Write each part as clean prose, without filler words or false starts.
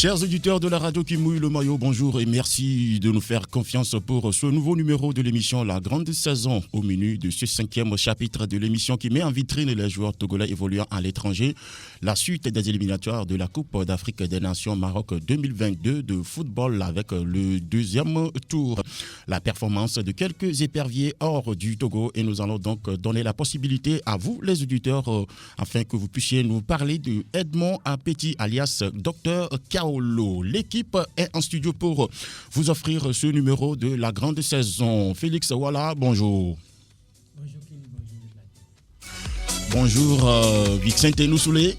Chers auditeurs de la radio qui mouille le maillot, bonjour et merci de nous faire confiance pour ce nouveau numéro de l'émission La Grande Saison. Au menu de ce 5e chapitre de l'émission qui met en vitrine les joueurs togolais évoluant à l'étranger, la suite des éliminatoires de la Coupe d'Afrique des Nations Maroc 2022 de football avec le deuxième tour. La performance de quelques éperviers hors du Togo et nous allons donc donner la possibilité à vous les auditeurs afin que vous puissiez nous parler de Edmond Apeti alias Dr Kaolo. L'équipe est en studio pour vous offrir ce numéro de la grande saison. Félix Wala, bonjour. Bonjour Kelly, bonjour Vicente Noussoulé.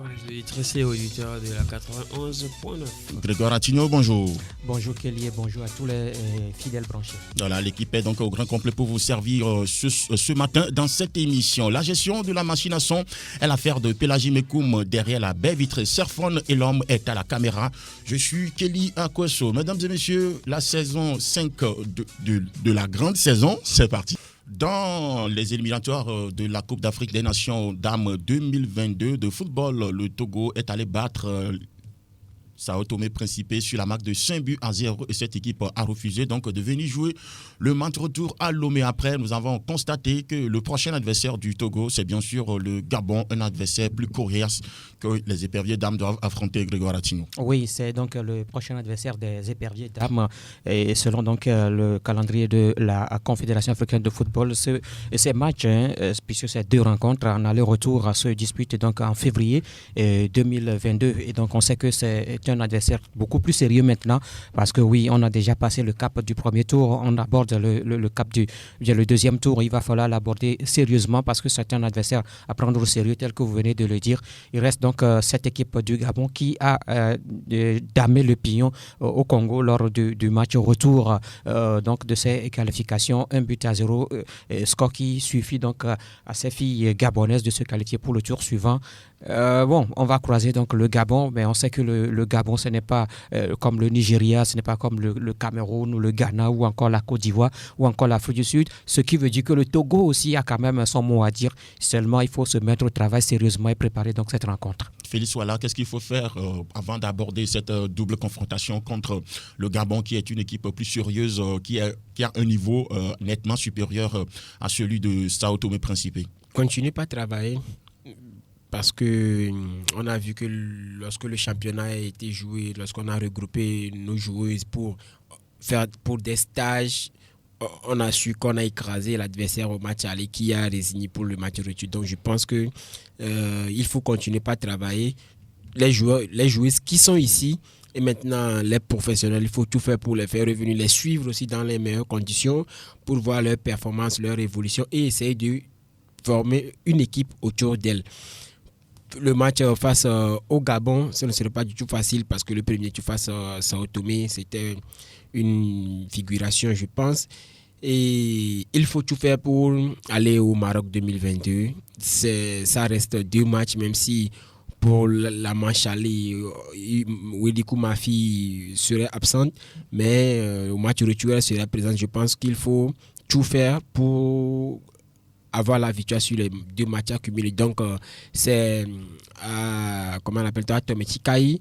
bonjour les auditrices et auditeurs de la 91.9. Grégoire Atigno, bonjour. Bonjour Kelly et bonjour à tous les fidèles branchés. Voilà, l'équipe est donc au grand complet pour vous servir ce matin dans cette émission. La gestion de la machine à son est l'affaire de Pélagie Mekoum derrière la baie vitrée. Serphone et l'homme est à la caméra. Je suis Kelly Akweso. Mesdames et messieurs, la saison 5 de la grande saison, c'est parti. Dans les éliminatoires de la Coupe d'Afrique des Nations Dames 2022 de football, le Togo est allé battre Sao Tomé Principe sur la marque de 5-0 et cette équipe a refusé donc de venir jouer le match retour à Lomé. Après, nous avons constaté que le prochain adversaire du Togo, c'est bien sûr le Gabon, un adversaire plus coriace que les éperviers dames doivent affronter. Grégoire Atigno. Oui, c'est donc le prochain adversaire des éperviers dames et selon donc le calendrier de la Confédération africaine de football, ces matchs, puisque ces deux rencontres en aller-retour se disputent donc en février 2022 et donc on sait que c'est un adversaire beaucoup plus sérieux maintenant parce que oui, on a déjà passé le cap du premier tour, on aborde le cap le deuxième tour, il va falloir l'aborder sérieusement parce que c'est un adversaire à prendre au sérieux tel que vous venez de le dire. Il reste donc cette équipe du Gabon qui a damé le pignon au Congo lors du match retour donc de ces qualifications, 1-0, score qui suffit donc à ces filles gabonaises de se qualifier pour le tour suivant. On va croiser donc le Gabon, mais on sait que le Gabon, ce n'est pas comme le Nigeria, ce n'est pas comme le Cameroun ou le Ghana ou encore la Côte d'Ivoire ou encore l'Afrique du Sud, ce qui veut dire que le Togo aussi a quand même son mot à dire. Seulement, il faut se mettre au travail sérieusement et préparer donc cette rencontre. Félix Wala, qu'est-ce qu'il faut faire avant d'aborder cette double confrontation contre le Gabon, qui est une équipe plus sérieuse, qui a un niveau nettement supérieur à celui de Sao Tomé Principe? Continuez pas à travailler parce qu'on a vu que lorsque le championnat a été joué, lorsqu'on a regroupé nos joueuses pour des stages, on a su qu'on a écrasé l'adversaire au match aller qui a résigné pour le match retour. Donc je pense que il faut continuer pas à travailler. Les joueuses qui sont ici et maintenant les professionnels, il faut tout faire pour les faire revenir, les suivre aussi dans les meilleures conditions pour voir leur performance, leur évolution et essayer de former une équipe autour d'elles. Le match face au Gabon, ce ne serait pas du tout facile parce que le premier tour face à Sao Tomé, c'était une figuration, je pense. Et il faut tout faire pour aller au Maroc 2022. Ça reste 2 matchs, même si pour la manche aller, Wediko Mafi serait absente. Mais au match retour, elle serait présente. Je pense qu'il faut tout faire pour avoir la victoire sur les 2 matchs accumulés. Donc, c'est, comment on appelle ça, Tometi Kai,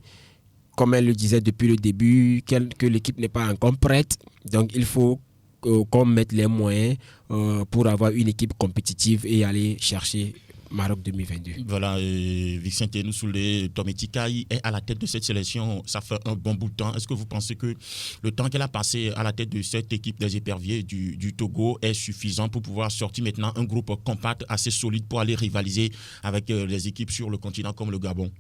comme elle le disait depuis le début, que l'équipe n'est pas encore prête. Donc, il faut qu'on mette les moyens pour avoir une équipe compétitive et aller chercher Maroc 2022. Voilà, Vicente Noussoulé, Tometi Kai est à la tête de cette sélection, ça fait un bon bout de temps. Est-ce que vous pensez que le temps qu'elle a passé à la tête de cette équipe des éperviers du Togo est suffisant pour pouvoir sortir maintenant un groupe compact assez solide pour aller rivaliser avec les équipes sur le continent comme le Gabon?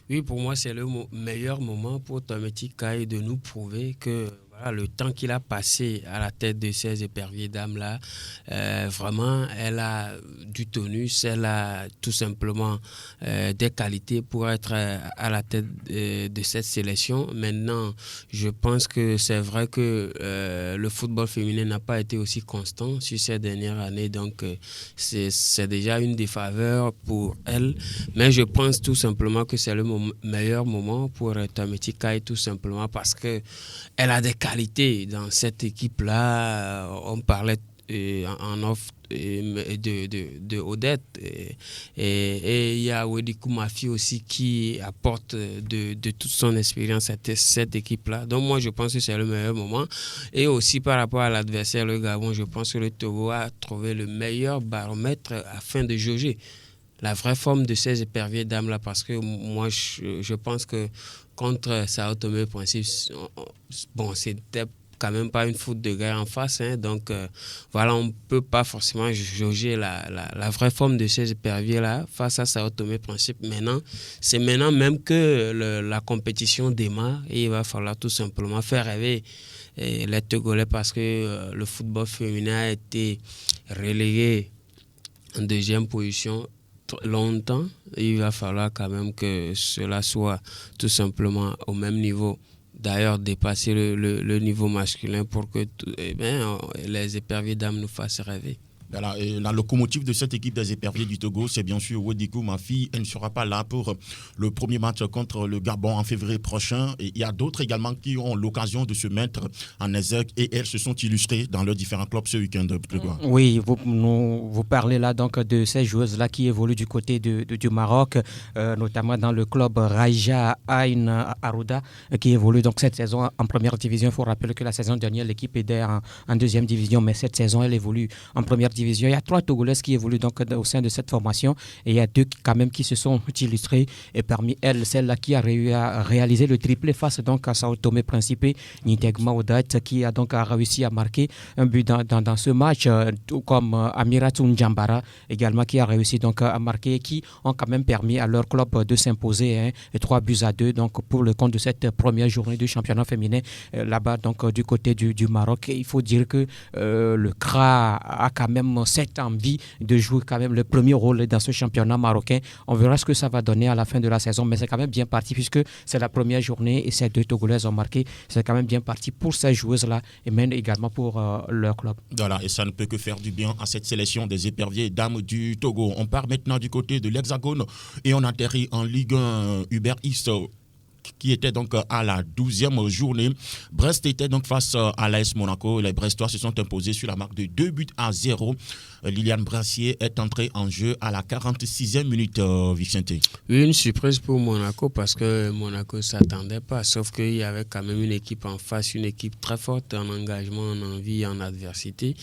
Oui, pour moi, c'est le meilleur moment pour Tometi Kai de nous prouver que le temps qu'il a passé à la tête de ces éperviers dames-là, vraiment, elle a du tonus, elle a tout simplement des qualités pour être à la tête de cette sélection. Maintenant, je pense que c'est vrai que le football féminin n'a pas été aussi constant sur ces dernières années, donc c'est déjà une défaveur pour elle. Mais je pense tout simplement que c'est le meilleur moment pour Tometi Kai, tout simplement parce que elle a des qualités dans cette équipe-là. On parlait en off de Odette. Et il y a Wedikou Mafi aussi qui apporte de toute son expérience à cette équipe-là. Donc moi, je pense que c'est le meilleur moment. Et aussi par rapport à l'adversaire, le Gabon, je pense que le Togo a trouvé le meilleur baromètre afin de jauger la vraie forme de ces éperviers dames-là, parce que moi, je pense que contre Sao Tomé Principe, bon, c'était quand même pas une faute de guerre en face, hein, donc voilà, on ne peut pas forcément jauger la vraie forme de ces éperviers-là face à Sao Tomé Principe. Maintenant, c'est maintenant même que la compétition démarre et il va falloir tout simplement faire rêver les Togolais, parce que le football féminin a été relégué en deuxième position longtemps. Il va falloir quand même que cela soit tout simplement au même niveau, d'ailleurs dépasser le niveau masculin, pour que les éperviers dames nous fassent rêver. Voilà, et la locomotive de cette équipe des éperviers du Togo, c'est bien sûr Wedikou Mafi. Elle ne sera pas là pour le premier match contre le Gabon en février prochain. Et il y a d'autres également qui ont l'occasion de se mettre en exergue et elles se sont illustrées dans leurs différents clubs ce week-end. Oui, vous parlez là donc de ces joueuses-là qui évoluent du côté du Maroc, notamment dans le club Raja Ain Arouda, qui évolue donc cette saison en première division. Il faut rappeler que la saison dernière, l'équipe était en deuxième division, mais cette saison, elle évolue en première division. Il y a 3 Togolaises qui évoluent donc au sein de cette formation et il y a 2 quand même qui se sont illustrées, et parmi elles, celle-là qui a réalisé le triplé face donc à Sao Tomé Principe, Nitegma Odat, qui a donc réussi à marquer un but dans ce match, tout comme Amiratou Njambara également, qui a réussi donc à marquer, qui ont quand même permis à leur club de s'imposer 3-2 donc pour le compte de cette première journée du championnat féminin là-bas donc du côté du Maroc. Et il faut dire que le CRA a quand même cette envie de jouer quand même le premier rôle dans ce championnat marocain. On verra ce que ça va donner à la fin de la saison, mais c'est quand même bien parti puisque c'est la première journée et ces 2 Togolaises ont marqué. C'est quand même bien parti pour ces joueuses-là et même également pour leur club. Voilà, et ça ne peut que faire du bien à cette sélection des éperviers dames du Togo. On part maintenant du côté de l'Hexagone et on atterrit en Ligue 1 Uber East, qui était donc à la 12e journée. Brest était donc face à l'AS Monaco. Les Brestois se sont imposés sur la marque de 2-0. Liliane Brassier est entrée en jeu à la 46e minute, Vicente. Oui, une surprise pour Monaco, parce que Monaco ne s'attendait pas, sauf qu'il y avait quand même une équipe en face, une équipe très forte en engagement, en envie, en adversité.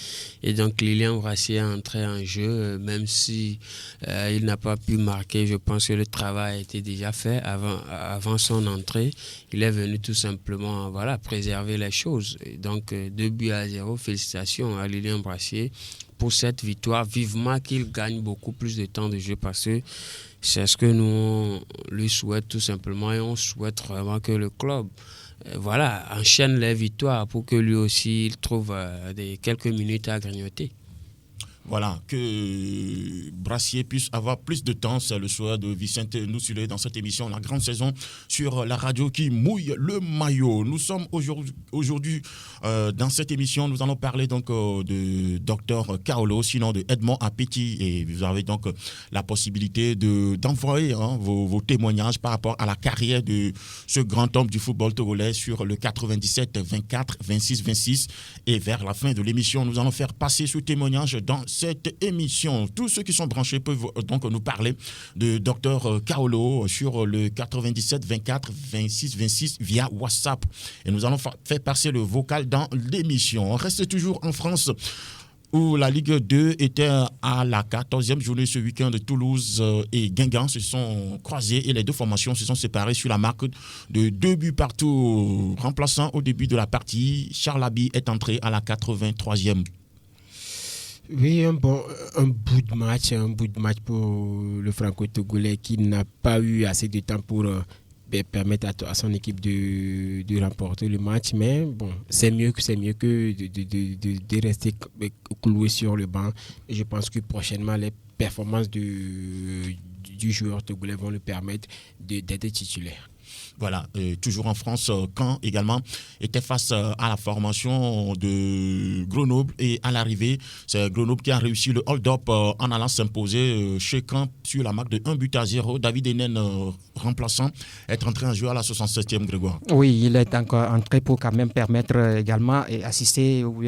Et donc Liliane Brassier est entrée en jeu, même si il n'a pas pu marquer. Je pense que le travail a été déjà fait avant son entrée. Il est venu tout simplement préserver les choses. Et donc 2-0, félicitations à Liliane Brassier pour cette victoire. Vivement qu'il gagne beaucoup plus de temps de jeu, parce que c'est ce que nous on lui souhaite tout simplement, et on souhaite vraiment que le club enchaîne les victoires pour que lui aussi il trouve quelques minutes à grignoter. Voilà, que Brassier puisse avoir plus de temps, c'est le souhait de Vicente Noussulé dans cette émission, la grande saison sur la radio qui mouille le maillot. Nous sommes aujourd'hui dans cette émission, nous allons parler donc de Dr Kaolo, sinon de Edmond Appétit, et vous avez donc la possibilité d'envoyer vos témoignages par rapport à la carrière de ce grand homme du football togolais sur le 97 24 26 26, et vers la fin de l'émission, nous allons faire passer ce témoignage dans cette émission. Tous ceux qui sont branchés peuvent donc nous parler de Dr Kaolo sur le 97 24 26 26 via WhatsApp. Et nous allons faire passer le vocal dans l'émission. On reste toujours en France, où la Ligue 2 était à la 14e journée ce week-end. Toulouse et Guingamp se sont croisés et les 2 formations se sont séparées sur la marque de 2 buts partout. Remplaçant au début de la partie, Charles Abi est entré à la 83e. Oui, un bout de match pour le Franco-Togolais, qui n'a pas eu assez de temps pour permettre à son équipe de remporter le match. Mais bon, c'est mieux que de rester cloué sur le banc. Et je pense que prochainement, les performances du joueur togolais vont lui permettre d'être titulaire. Voilà, toujours en France, Caen également était face à la formation de Grenoble et à l'arrivée, c'est Grenoble qui a réussi le hold-up en allant s'imposer chez Caen sur la marque de 1-0. David Enen, remplaçant, est entré en jeu à la 67e, Grégoire. Oui, il est encore entré pour quand même permettre également et assister ou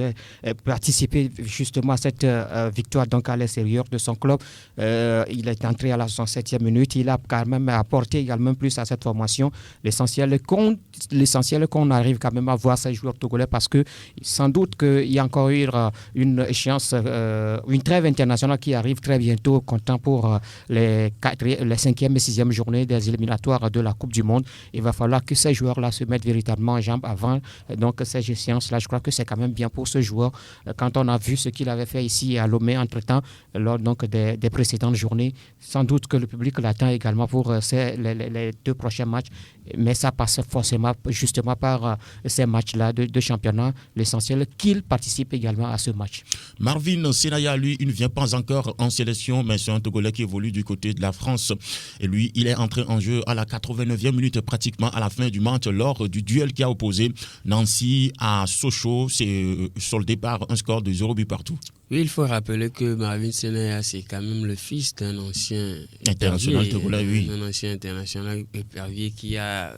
participer justement à cette victoire donc à l'extérieur de son club. Il est entré à la 67e minute, il a quand même apporté également plus à cette formation. L'essentiel qu'on arrive quand même à voir ces joueurs togolais parce que sans doute qu'il y a encore eu une échéance, une trêve internationale qui arrive très bientôt, comptant pour les 5e et 6e journées des éliminatoires de la Coupe du Monde. Il va falloir que ces joueurs-là se mettent véritablement en jambes avant donc ces échéances-là. Je crois que c'est quand même bien pour ce joueur quand on a vu ce qu'il avait fait ici à Lomé entre-temps lors donc des précédentes journées. Sans doute que le public l'attend également pour les 2 prochains matchs. Mais ça passe forcément justement par ces matchs-là de championnat. L'essentiel qu'il participe également à ce match. Marvin Senaya, lui, il ne vient pas encore en sélection, mais c'est un Togolais qui évolue du côté de la France. Et lui, il est entré en jeu à la 89e minute, pratiquement à la fin du match, lors du duel qui a opposé Nancy à Sochaux. C'est sur le départ un score de 0 but partout. Oui, il faut rappeler que Marvin Senaya, c'est quand même le fils d'un ancien international togolais, oui. Un ancien international épervier qui a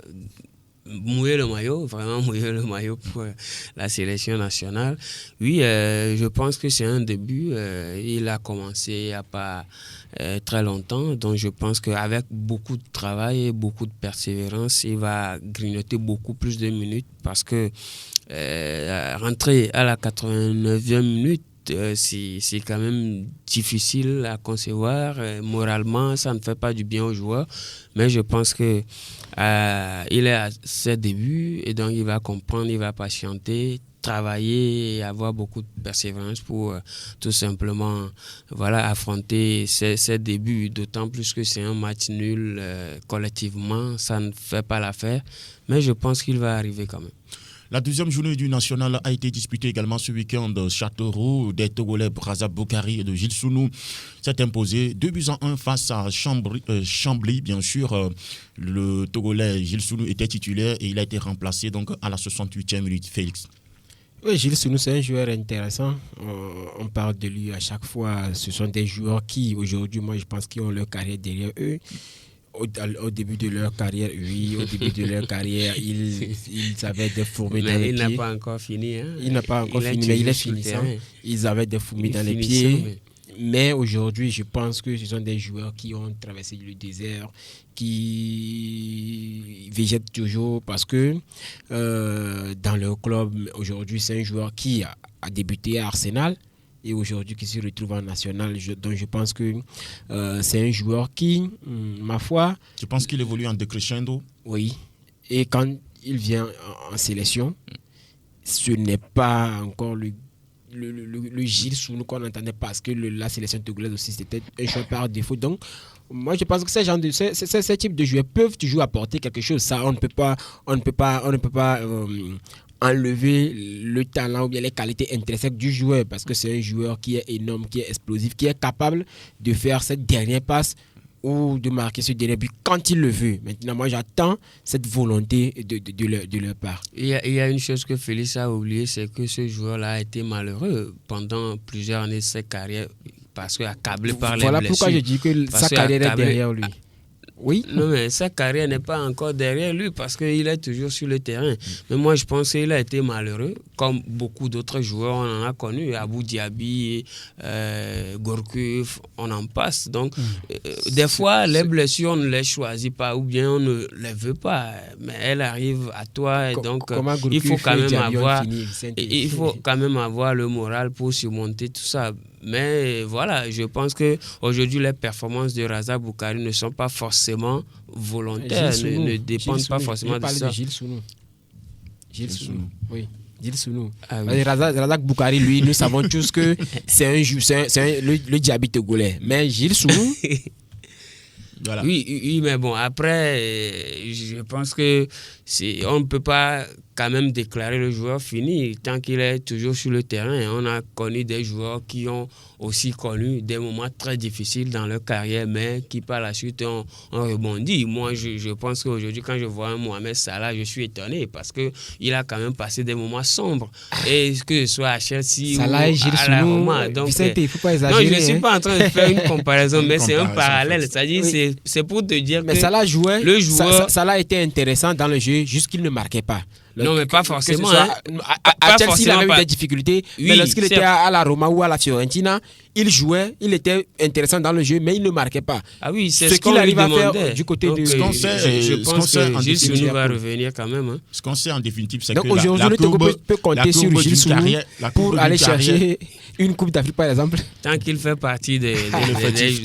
mouillé le maillot pour la sélection nationale. Oui, je pense que c'est un début. Il a commencé il n'y a pas très longtemps, donc je pense qu'avec beaucoup de travail et beaucoup de persévérance, il va grignoter beaucoup plus de minutes parce que rentrer à la 89e minute, c'est quand même difficile à concevoir. Moralement, ça ne fait pas du bien aux joueurs. Mais je pense qu'il est à ses débuts et donc il va comprendre, il va patienter, travailler et avoir beaucoup de persévérance pour tout simplement affronter ses débuts. D'autant plus que c'est un match nul collectivement, ça ne fait pas l'affaire. Mais je pense qu'il va arriver quand même. La 2e journée du national a été disputée également ce week-end. Châteauroux, des Togolais Razak Boukari et de Gilles Sounou s'est imposé 2-1 face à Chambly. Bien sûr, le Togolais Gilles Sounou était titulaire et il a été remplacé donc à la 68e minute. Félix. Oui, Gilles Sounou, c'est un joueur intéressant. On parle de lui à chaque fois. Ce sont des joueurs qui, aujourd'hui, moi, je pense qu'ils ont leur carrière derrière eux. Au début de leur carrière, ils avaient des fourmis dans les pieds. Il n'a pas encore fini. Il n'a pas encore fini, mais il est finissant. Ils avaient des fourmis dans les pieds. Mais aujourd'hui, je pense que ce sont des joueurs qui ont traversé le désert, qui végètent toujours parce que dans leur club, aujourd'hui, c'est un joueur qui a débuté à Arsenal. Et aujourd'hui qui se retrouve en national, donc je pense que c'est un joueur qui, ma foi... Tu penses qu'il évolue en décrescendo? Oui, et quand il vient en sélection, ce n'est pas encore le Gilles Sounou qu'on entendait parce que la sélection togolaise aussi c'était un choix par défaut. Donc moi je pense que ces types de joueurs peuvent toujours apporter quelque chose. Ça on ne peut pas enlever le talent ou bien les qualités intrinsèques du joueur parce que c'est un joueur qui est énorme, qui est explosif, qui est capable de faire cette dernière passe ou de marquer ce dernier but quand il le veut. Maintenant, moi, j'attends cette volonté de leur part. Il y a une chose que Félix a oublié, c'est que ce joueur-là a été malheureux pendant plusieurs années de sa carrière parce qu'accablé par les blessures. Voilà pourquoi je dis que sa carrière est derrière lui. Oui. Non, mais sa carrière n'est pas encore derrière lui parce qu'il est toujours sur le terrain. Mais moi, je pense qu'il a été malheureux, comme beaucoup d'autres joueurs, on en a connu, Abou Diaby, Gourcuff, on en passe. Donc, des fois, les blessures, on ne les choisit pas ou bien on ne les veut pas. Mais elles arrivent à toi et donc il faut quand même avoir le moral pour surmonter tout ça. Mais voilà, je pense qu'aujourd'hui, les performances de Razak Boukari ne sont pas forcément volontaires, ne dépendent pas forcément de ça. Gilles Sounou. Oui. Gilles Sounou. Ah, oui. Razak Boukari, lui, nous savons tous que c'est le Diaby togolais. Mais Gilles Sounou... Voilà. Oui, mais bon, après, je pense que on ne peut pas quand même déclaré le joueur fini tant qu'il est toujours sur le terrain. On a connu des joueurs qui ont aussi connu des moments très difficiles dans leur carrière, mais qui par la suite ont rebondi. Moi, je pense qu'aujourd'hui, quand je vois un Mohamed Salah, je suis étonné parce qu'il a quand même passé des moments sombres. Et que ce soit à Chelsea Salah ou à la Roma. Donc, Vicente, il ne faut pas exagérer. Non, je ne suis pas en train de faire une comparaison, mais c'est un parallèle. C'est-à-dire, c'est pour te dire mais que Salah jouait, le joueur... Salah était intéressant dans le jeu, juste qu'il ne marquait pas. Non, mais pas forcément. À Chelsea, il avait eu des difficultés, mais lorsqu'il était à la Roma ou à la Fiorentina, il jouait, il était intéressant dans le jeu, mais il ne marquait pas. Ah oui, c'est ce qu'il arrive à faire du côté de... Je pense que Gilles Sounou va revenir quand même. Hein. Ce qu'on sait en définitive, c'est donc que aujourd'hui, le Togo peut compter sur Gilles Sounou pour aller chercher une Coupe d'Afrique, par exemple. Tant qu'il fait partie de l'effectif.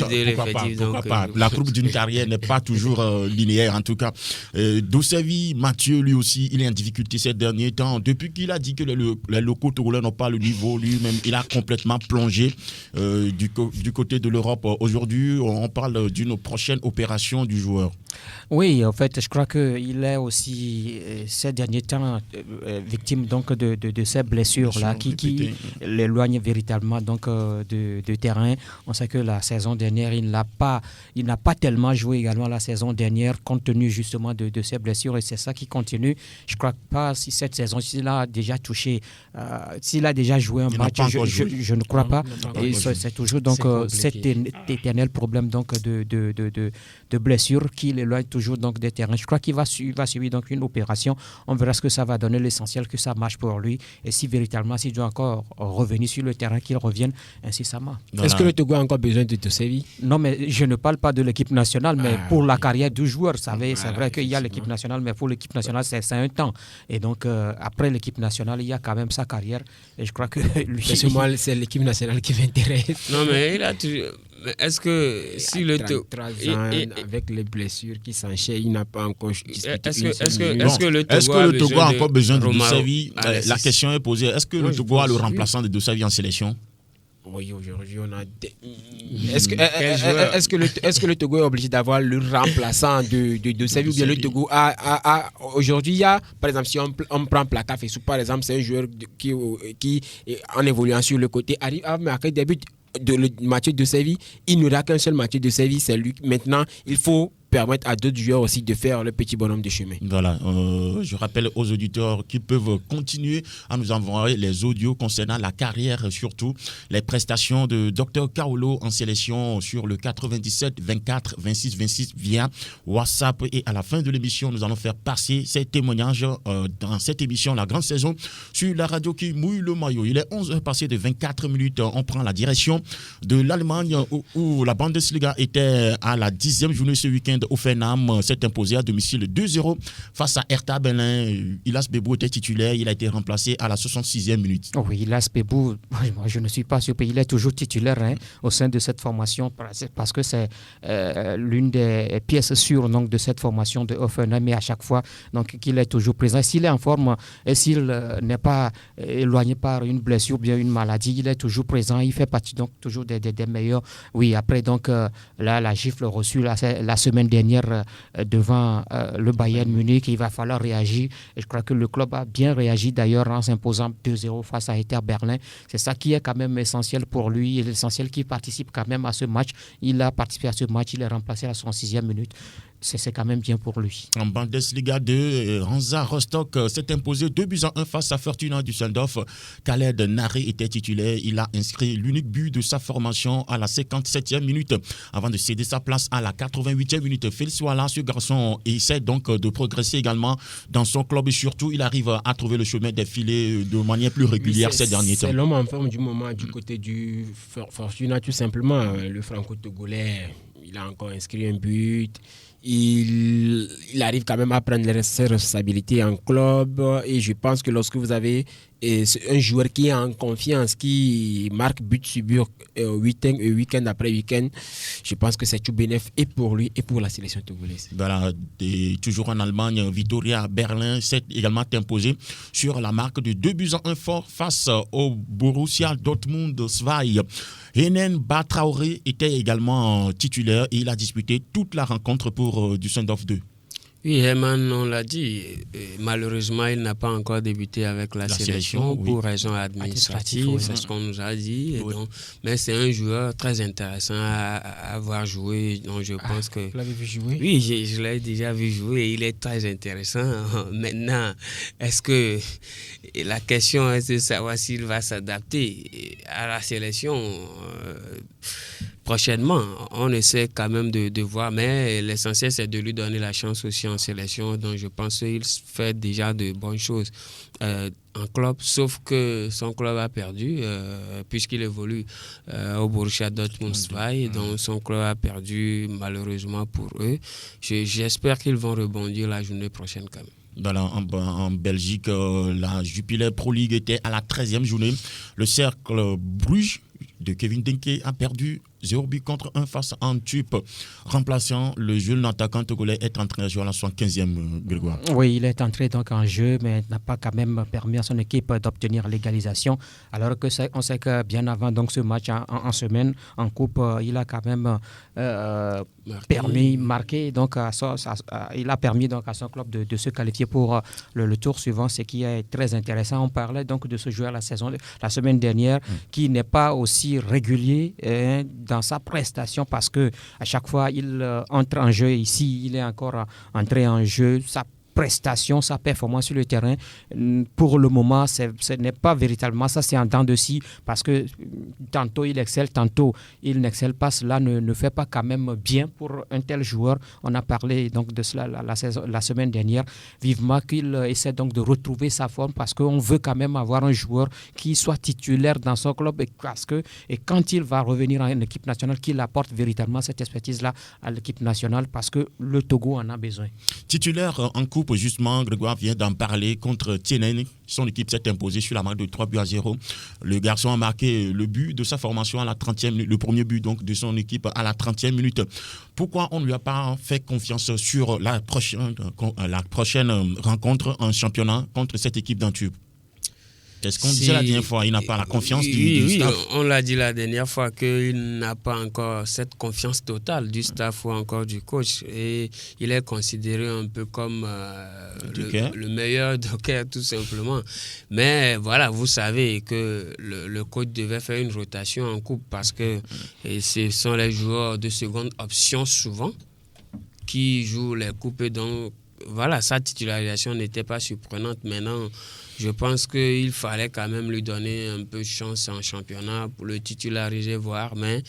Pourquoi pas. La coupe d'une carrière n'est pas toujours linéaire, en tout cas. Dosevi Mathieu, lui aussi, il est en difficulté ces derniers temps. Depuis qu'il a dit que les locaux togolais n'ont pas le niveau, lui-même, il a complètement plongé du côté de l'Europe. Aujourd'hui, on parle d'une prochaine opération du joueur. Oui, en fait, je crois qu'il est aussi, ces derniers temps, victime donc, de ces blessures-là qui l'éloignent véritablement donc, de terrain. On sait que la saison dernière, il n'a pas tellement joué également la saison dernière compte tenu justement de ces blessures et c'est ça qui continue. Je ne crois pas si cette saison, s'il a déjà touché, s'il a déjà joué un match, je ne crois pas. Et c'est toujours donc, cet éternel problème donc, de blessures qui l'éloigne toujours donc, des terrains. Je crois qu'il va suivre donc, une opération. On verra ce que ça va donner, l'essentiel que ça marche pour lui. Et si véritablement, s'il doit encore revenir sur le terrain, qu'il revienne, ainsi ça marche. Est-ce que le Togo a encore besoin de Dosevi? Non, mais je ne parle pas de l'équipe nationale, mais pour la carrière du joueur, c'est vrai qu'il y a l'équipe nationale, mais pour l'équipe nationale, c'est un temps. Et donc, après l'équipe nationale, il y a quand même sa carrière. Et je crois que lui... Parce que moi, c'est l'équipe nationale qui m'intéresse. Non, mais il a toujours... Est-ce que si le Togo... Avec les blessures qui s'enchaînent, il n'a pas encore disputé Est-ce que le Togo a encore besoin de Romain Dosevi? La question est posée. Est-ce que le Togo a le remplaçant de Dosevi en sélection? Oui, aujourd'hui, on a... Est-ce que le Togo est obligé d'avoir le remplaçant de Dosevi ou bien le Togo a... Aujourd'hui, il y a, par exemple, si on prend Plaka Fessou, par exemple, c'est un joueur qui en évoluant sur le côté, arrive à marquer des buts. Le Mathieu Dosevi, il n'y aura qu'un seul Mathieu Dosevi, c'est lui. Maintenant, il faut permettre à d'autres joueurs aussi de faire le petit bonhomme de chemin. Voilà, je rappelle aux auditeurs qui peuvent continuer à nous envoyer les audios concernant la carrière, surtout les prestations de Dr Kaolo en sélection sur le 97 24 26 26 via WhatsApp. Et à la fin de l'émission, nous allons faire passer ces témoignages dans cette émission, la grande saison, sur la radio qui mouille le maillot. Il est 11h passé de 24 minutes. On prend la direction de l'Allemagne où la Bundesliga était à la 10e journée ce week-end. Offenham s'est imposé à domicile 2-0 face à Hertha Berlin. Ilas Bebou était titulaire, il a été remplacé à la 66e minute. Oui, Ilas Bebou, moi je ne suis pas surpris, il est toujours titulaire au sein de cette formation parce que c'est l'une des pièces sûres donc, de cette formation de Offenham, mais à chaque fois donc, qu'il est toujours présent. S'il est en forme et s'il n'est pas éloigné par une blessure ou bien une maladie, il est toujours présent, il fait partie donc toujours des meilleurs. Oui, après donc là, la gifle reçue la semaine dernière devant le Bayern Munich, il va falloir réagir. Et je crois que le club a bien réagi d'ailleurs en s'imposant 2-0 face à Hertha Berlin. C'est ça qui est quand même essentiel pour lui et l'essentiel qu'il participe quand même à ce match. Il a participé à ce match, il est remplacé à la 66e minute. C'est quand même bien pour lui. En Bundesliga 2, Hansa Rostock s'est imposé 2-1 face à Fortuna Düsseldorf. Khaled Naré était titulaire. Il a inscrit l'unique but de sa formation à la 57e minute avant de céder sa place à la 88e minute. Félix Walla, ce garçon, essaie donc de progresser également dans son club et surtout, il arrive à trouver le chemin des filets de manière plus régulière ces derniers temps. C'est l'homme en forme du moment du côté du Fortuna, tout simplement. Le franco-togolais, il a encore inscrit un but. Il arrive quand même à prendre ses responsabilités en club et je pense que lorsque vous avez un joueur qui est en confiance, qui marque but sur but week-end après week-end, je pense que c'est tout bénéf et pour lui et pour la sélection togolaise. Voilà, et toujours en Allemagne, Viktoria Berlin s'est également imposé sur la marque de 2-1 fort face au Borussia Dortmund 2. Henen Batraoré était également titulaire et il a disputé toute la rencontre pour Düsseldorf 2. Oui, Herman, on l'a dit, malheureusement, il n'a pas encore débuté avec la sélection pour raisons administratives, c'est ce qu'on nous a dit. Oui. Donc, mais c'est un joueur très intéressant à avoir joué. Donc, je pense que... Vous l'avez vu jouer? Oui, je l'ai déjà vu jouer et il est très intéressant. Maintenant, est-ce que la question est de savoir s'il va s'adapter à la sélection prochainement? On essaie quand même de voir, mais l'essentiel c'est de lui donner la chance aussi en sélection. Donc je pense qu'il fait déjà de bonnes choses en club, sauf que son club a perdu puisqu'il évolue au Borussia Dortmund 2. Donc son club a perdu malheureusement pour eux. J'espère qu'ils vont rebondir la journée prochaine quand même. En Belgique, la Jupiler Pro League était à la 13e journée. Le Cercle Bruges de Kevin Denke a perdu 0 but contre 1 face à Antwerp. Remplaçant, le jeune attaquant togolais est entré à jouer à la 75e, Grégoire. Oui, il est entré donc en jeu, mais n'a pas quand même permis à son équipe d'obtenir l'égalisation. Alors que on sait que bien avant donc, ce match en semaine, en coupe, il a quand même marqué. Donc, il a permis donc, à son club de se qualifier pour le tour suivant, ce qui est très intéressant. On parlait donc de ce joueur la semaine dernière qui n'est pas aussi régulier dans sa prestation parce que à chaque fois il entre en jeu. Ici, il est encore entré en jeu. Sa prestation, sa performance sur le terrain, pour le moment, ce n'est pas véritablement ça, c'est en dents de scie parce que tantôt il excelle, tantôt il n'excelle pas. Cela ne fait pas quand même bien pour un tel joueur. On a parlé donc de cela la semaine dernière. Vivement qu'il essaie donc de retrouver sa forme parce qu'on veut quand même avoir un joueur qui soit titulaire dans son club et quand il va revenir en équipe nationale, qu'il apporte véritablement cette expertise-là à l'équipe nationale parce que le Togo en a besoin. Titulaire en coupe, justement, Grégoire vient d'en parler contre Tienen. Son équipe s'est imposée sur la marque de 3-0. Le garçon a marqué le but de sa formation à la 30e minute, le premier but donc, de son équipe à la 30e minute. Pourquoi on ne lui a pas fait confiance sur la prochaine rencontre en championnat contre cette équipe d'Antwerp? C'est ce qu'on disait la dernière fois, il n'a pas la confiance du staff. Oui, on l'a dit la dernière fois qu'il n'a pas encore cette confiance totale du staff ou encore du coach. Et il est considéré un peu comme le meilleur docker tout simplement. Mais voilà, vous savez que le coach devait faire une rotation en coupe parce que ce sont les joueurs de seconde option souvent qui jouent les coupes. Donc voilà, sa titularisation n'était pas surprenante. Maintenant, je pense qu'il fallait quand même lui donner un peu de chance en championnat pour le titulariser, voir. Mais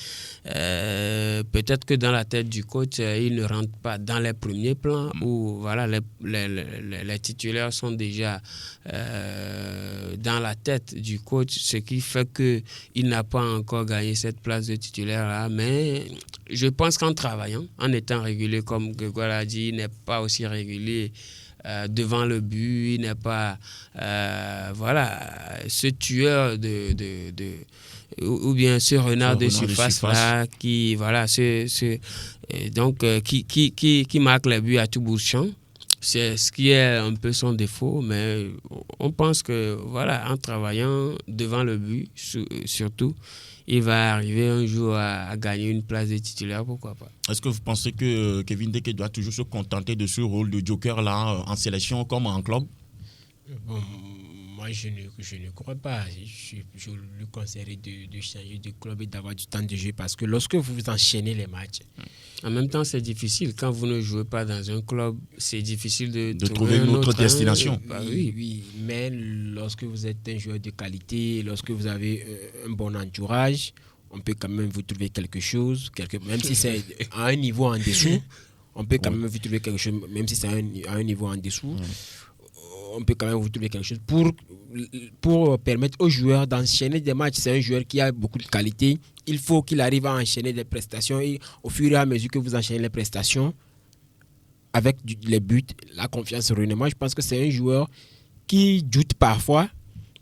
peut-être que dans la tête du coach, il ne rentre pas dans les premiers plans où voilà, les titulaires sont déjà dans la tête du coach, ce qui fait qu'il n'a pas encore gagné cette place de titulaire-là. Mais je pense qu'en travaillant, en étant régulier, comme Grégoire l'a dit, il n'est pas aussi régulier devant le but, il n'est pas ce tueur ou bien ce renard de surface là qui qui marque les buts à tout bout de champ. C'est ce qui est un peu son défaut, mais on pense que voilà, en travaillant devant le but surtout, il va arriver un jour à gagner une place de titulaire, pourquoi pas. Est-ce que vous pensez que Kevin Denke doit toujours se contenter de ce rôle de joker-là en sélection comme en club? Bon, moi, je ne crois pas. Je lui conseillerais de changer de club et d'avoir du temps de jeu parce que lorsque vous enchaînez les matchs... En même temps, c'est difficile. Quand vous ne jouez pas dans un club, c'est difficile de trouver une autre destination. Oui, mais lorsque vous êtes un joueur de qualité, lorsque vous avez un bon entourage, on peut quand même vous trouver quelque chose, même si c'est à un niveau en dessous, on peut quand même vous trouver quelque chose, même si c'est à un niveau en dessous. On peut quand même vous trouver quelque chose pour permettre aux joueurs d'enchaîner des matchs. C'est un joueur qui a beaucoup de qualité. Il faut qu'il arrive à enchaîner des prestations et au fur et à mesure que vous enchaînez les prestations, avec les buts, la confiance renaît. Moi, je pense que c'est un joueur qui doute parfois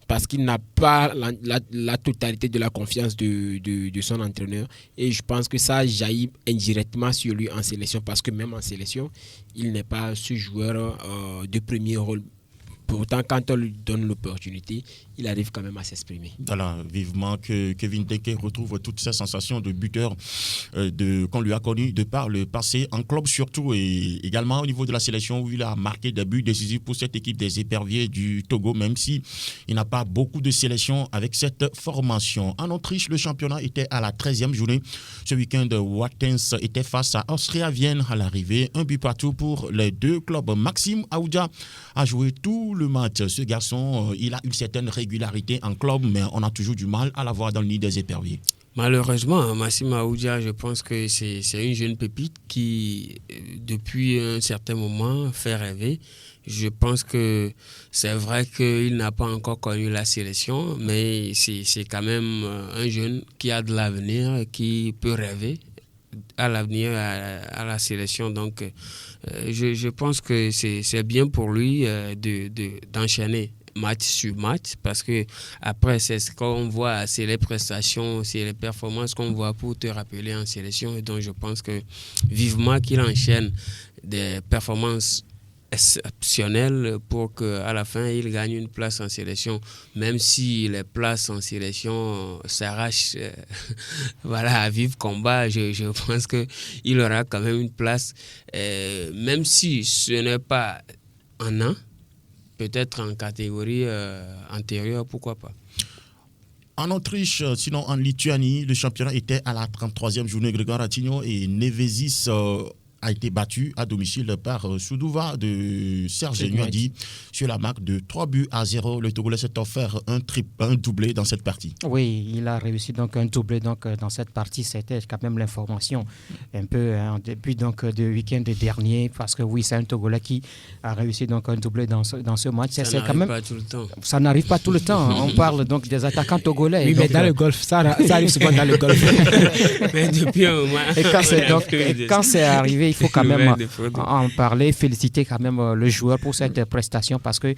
parce qu'il n'a pas la totalité de la confiance de son entraîneur. Et je pense que ça jaillit indirectement sur lui en sélection parce que même en sélection, il n'est pas ce joueur de premier rôle Pourtant, quand on lui donne l'opportunité, il arrive quand même à s'exprimer. Voilà, vivement que Kevin Deke retrouve toutes ces sensations de buteur qu'on lui a connues de par le passé en club surtout et également au niveau de la sélection où il a marqué des buts décisifs pour cette équipe des éperviers du Togo, même si il n'a pas beaucoup de sélections avec cette formation. En Autriche, le championnat était à la 13e journée. Ce week-end, Wattens était face à Austria Vienne à l'arrivée. Un but partout pour les deux clubs. Maxime Aoudia a joué tout le match. Ce garçon, il a une certaine régularité en club, mais on a toujours du mal à l'avoir dans le nid des éperviers. Malheureusement, Maxime Aoudia, je pense que c'est une jeune pépite qui, depuis un certain moment, fait rêver. Je pense que c'est vrai qu'il n'a pas encore connu la sélection, mais c'est quand même un jeune qui a de l'avenir, qui peut rêver à l'avenir, à la sélection. Donc, je pense que c'est bien pour lui d'enchaîner match sur match, parce que après c'est ce qu'on voit, c'est les prestations, c'est les performances qu'on voit pour te rappeler en sélection. Et donc je pense que vivement qu'il enchaîne des performances exceptionnelles pour qu'à la fin il gagne une place en sélection, même si les places en sélection s'arrachent voilà, à vif combat. Je pense qu'il aura quand même une place, même si ce n'est pas en un, peut-être en catégorie antérieure, pourquoi pas. En Autriche, sinon en Lituanie, le championnat était à la 33e journée. Grégoire Ratigno et Nevesis a été battu à domicile par Sudova de Serge Gnouadi sur la marque de 3-0. Le Togolais s'est offert un doublé dans cette partie. Oui, il a réussi donc un doublé dans cette partie. C'était quand même l'information un peu en début de week-end dernier, parce que oui, c'est un Togolais qui a réussi donc un doublé dans ce match. Ça n'arrive pas tout le temps. Ça n'arrive pas tout le temps. On parle donc des attaquants togolais. Oui, mais dans le golf, ça arrive souvent dans le golf. Mais depuis un moment. Et quand c'est arrivé, il faut quand même en parler, féliciter quand même le joueur pour cette prestation, parce que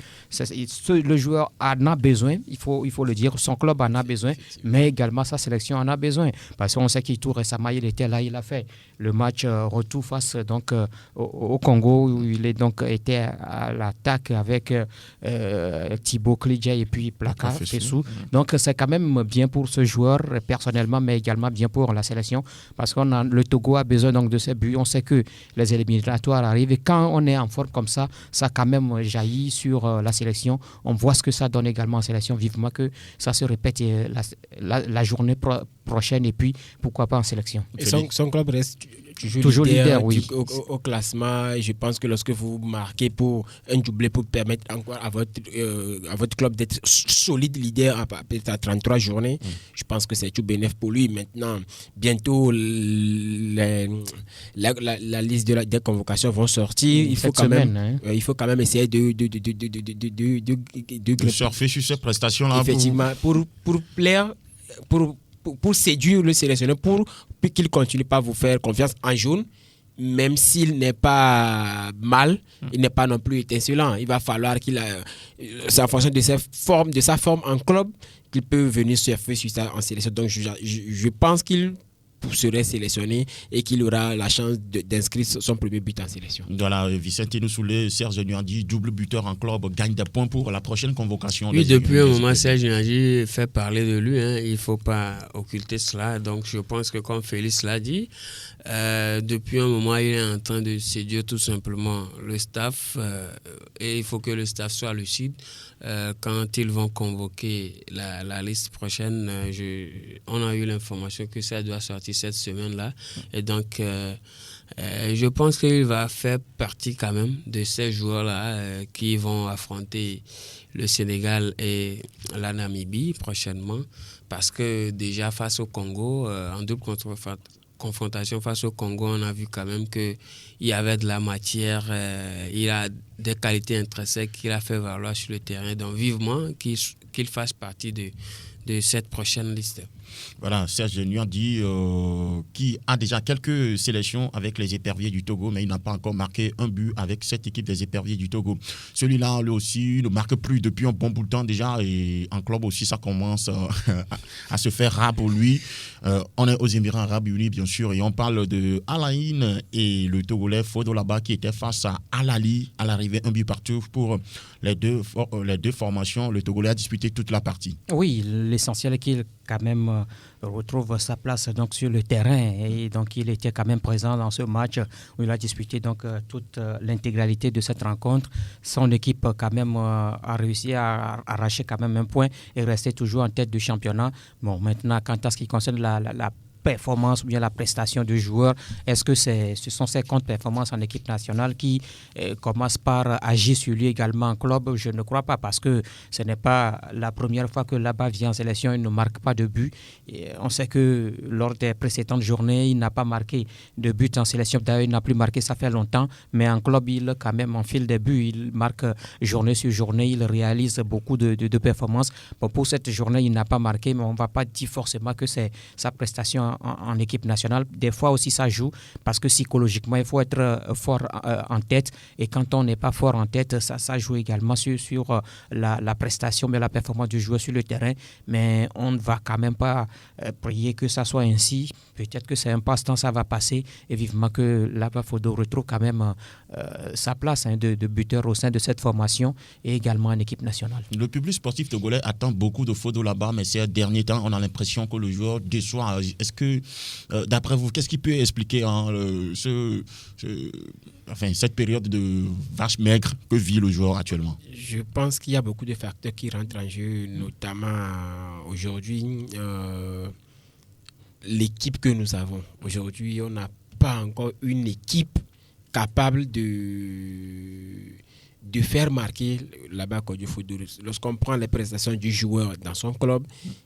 le joueur en a besoin, il faut le dire, son club en a besoin, mais également sa sélection en a besoin, parce qu'on sait qu'il tout récemment, il était là, il a fait le match retour face donc au Congo, où il est donc été à l'attaque avec Thibaut Klidja et puis Plaka Fessou. Donc c'est quand même bien pour ce joueur personnellement, mais également bien pour la sélection, parce que le Togo a besoin donc de ces buts. On sait que les éliminatoires arrivent et quand on est en forme comme ça quand même jaillit sur la sélection. On voit ce que ça donne également en sélection. Vivement que ça se répète la journée prochaine, et puis pourquoi pas en sélection. Et son club reste toujours leader, oui. Au classement. Je pense que lorsque vous marquez pour un doublé pour permettre encore à votre club d'être solide leader à 33 journées, je pense que c'est tout bénéf pour lui. Maintenant, bientôt la liste des convocations vont sortir. Il faut quand même essayer de surfer sur ces prestations-là. Effectivement, pour plaire, pour séduire le sélectionneur, pour qu'il continue pas à vous faire confiance en jaune, même s'il n'est pas mal, il n'est pas non plus étincelant. Il va falloir c'est en fonction de sa forme en club qu'il peut venir surfer sur ça en sélection. Donc je pense qu'il serait sélectionné et qu'il aura la chance d'inscrire son premier but en sélection. Voilà, Vicente Noussoulé, Serge Gnouadi, double buteur en club, gagne des points pour la prochaine convocation. Oui, depuis un moment, Serge Gnouadi fait parler de lui. Il ne faut pas occulter cela. Donc, je pense que comme Félix l'a dit, depuis un moment, il est en train de séduire tout simplement le staff. Et il faut que le staff soit lucide. Quand ils vont convoquer la liste prochaine, on a eu l'information que ça doit sortir cette semaine-là. Et donc, je pense qu'il va faire partie quand même de ces joueurs-là qui vont affronter le Sénégal et la Namibie prochainement. Parce que déjà face au Congo, en double confrontation face au Congo, on a vu quand même qu'il y avait de la matière, il a des qualités intrinsèques qu'il a fait valoir sur le terrain. Donc vivement qu'il fasse partie de cette prochaine liste. Voilà, Serge Nyandi qui a déjà quelques sélections avec les éperviers du Togo, mais il n'a pas encore marqué un but avec cette équipe des éperviers du Togo. Celui-là, lui aussi, ne marque plus depuis un bon bout de temps déjà, et en club aussi, ça commence à se faire rare pour lui. On est aux Émirats Arabes Unis, bien sûr, et on parle de Al-Ain et le Togolais Fodo là-bas qui était face à Al-Ali à l'arrivée, un but partout pour les deux formations. Le Togolais a disputé toute la partie. Oui, l'essentiel est qu'il quand même retrouve sa place donc sur le terrain, et donc il était quand même présent dans ce match où il a disputé donc toute l'intégralité de cette rencontre. Son équipe quand même a réussi à arracher quand même un point et rester toujours en tête du championnat. Bon, maintenant, quant à ce qui concerne la performance ou bien la prestation du joueur, est-ce que ce sont ses comptes performances en équipe nationale qui commencent par agir sur lui également en club? Je ne crois pas, parce que ce n'est pas la première fois que là-bas vient en sélection, il ne marque pas de but. Et on sait que lors des précédentes journées, il n'a pas marqué de but en sélection. D'ailleurs, il n'a plus marqué, ça fait longtemps, mais en club, il quand même enfile des buts. Il marque journée sur journée, il réalise beaucoup de performances. Bon, pour cette journée, il n'a pas marqué, mais on ne va pas dire forcément que c'est sa prestation en équipe nationale. Des fois aussi ça joue, parce que psychologiquement il faut être fort en tête, et quand on n'est pas fort en tête, ça joue également sur la prestation, mais la performance du joueur sur le terrain. Mais on ne va quand même pas prier que ça soit ainsi. Peut-être que c'est un passe-temps, ça va passer, et vivement que là-bas Fodo retrouve quand même sa place de buteur au sein de cette formation et également en équipe nationale. Le public sportif togolais attend beaucoup de Fodo là-bas, mais ces derniers temps on a l'impression que le joueur déçoit. Est-ce que d'après vous, qu'est-ce qui peut expliquer cette période de vache maigre que vit le joueur actuellement? Je pense qu'il y a beaucoup de facteurs qui rentrent en jeu, notamment aujourd'hui, l'équipe que nous avons. Aujourd'hui, on n'a pas encore une équipe capable de faire marquer là-bas Kodjo Fodo. Lorsqu'on prend les prestations du joueur dans son club,